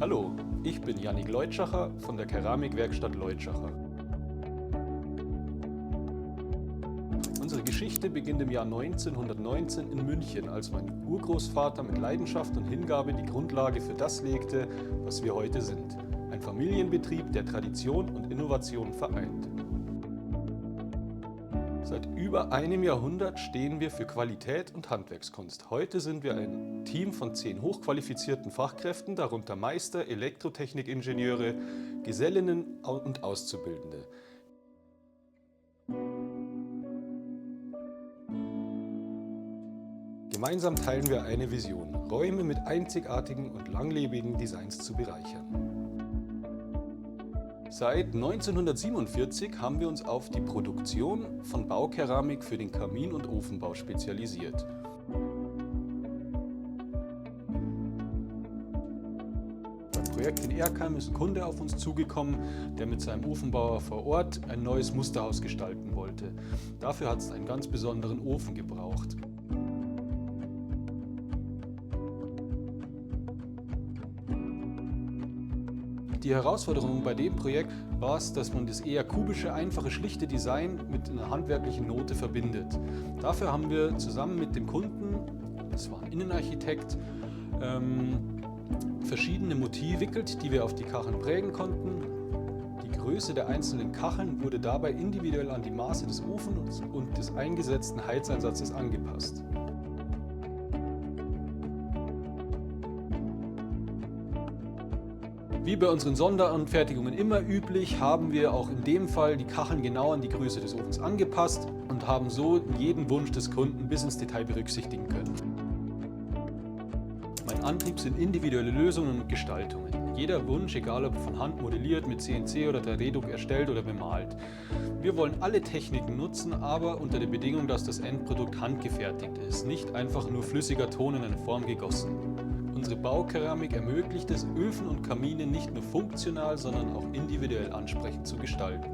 Hallo, ich bin Jannik Leutschacher von der Keramikwerkstatt Leutschacher. Unsere Geschichte beginnt im Jahr 1919 in München, als mein Urgroßvater mit Leidenschaft und Hingabe die Grundlage für das legte, was wir heute sind. Ein Familienbetrieb, der Tradition und Innovation vereint. Seit über einem Jahrhundert stehen wir für Qualität und Handwerkskunst. Heute sind wir ein Team von 10 hochqualifizierten Fachkräften, darunter Meister, Elektrotechnikingenieure, Gesellinnen und Auszubildende. Gemeinsam teilen wir eine Vision, Räume mit einzigartigen und langlebigen Designs zu bereichern. Seit 1947 haben wir uns auf die Produktion von Baukeramik für den Kamin- und Ofenbau spezialisiert. Beim Projekt in Erkheim ist ein Kunde auf uns zugekommen, der mit seinem Ofenbauer vor Ort ein neues Musterhaus gestalten wollte. Dafür hat es einen ganz besonderen Ofen gebraucht. Die Herausforderung bei dem Projekt war es, dass man das eher kubische, einfache, schlichte Design mit einer handwerklichen Note verbindet. Dafür haben wir zusammen mit dem Kunden, das war ein Innenarchitekt, verschiedene Motive entwickelt, die wir auf die Kacheln prägen konnten. Die Größe der einzelnen Kacheln wurde dabei individuell an die Maße des Ofens und des eingesetzten Heizeinsatzes angepasst. Wie bei unseren Sonderanfertigungen immer üblich, haben wir auch in dem Fall die Kacheln genau an die Größe des Ofens angepasst und haben so jeden Wunsch des Kunden bis ins Detail berücksichtigen können. Mein Antrieb sind individuelle Lösungen und Gestaltungen. Jeder Wunsch, egal ob von Hand modelliert, mit CNC oder 3D-Druck erstellt oder bemalt. Wir wollen alle Techniken nutzen, aber unter der Bedingung, dass das Endprodukt handgefertigt ist, nicht einfach nur flüssiger Ton in eine Form gegossen. Unsere Baukeramik ermöglicht es, Öfen und Kamine nicht nur funktional, sondern auch individuell ansprechend zu gestalten.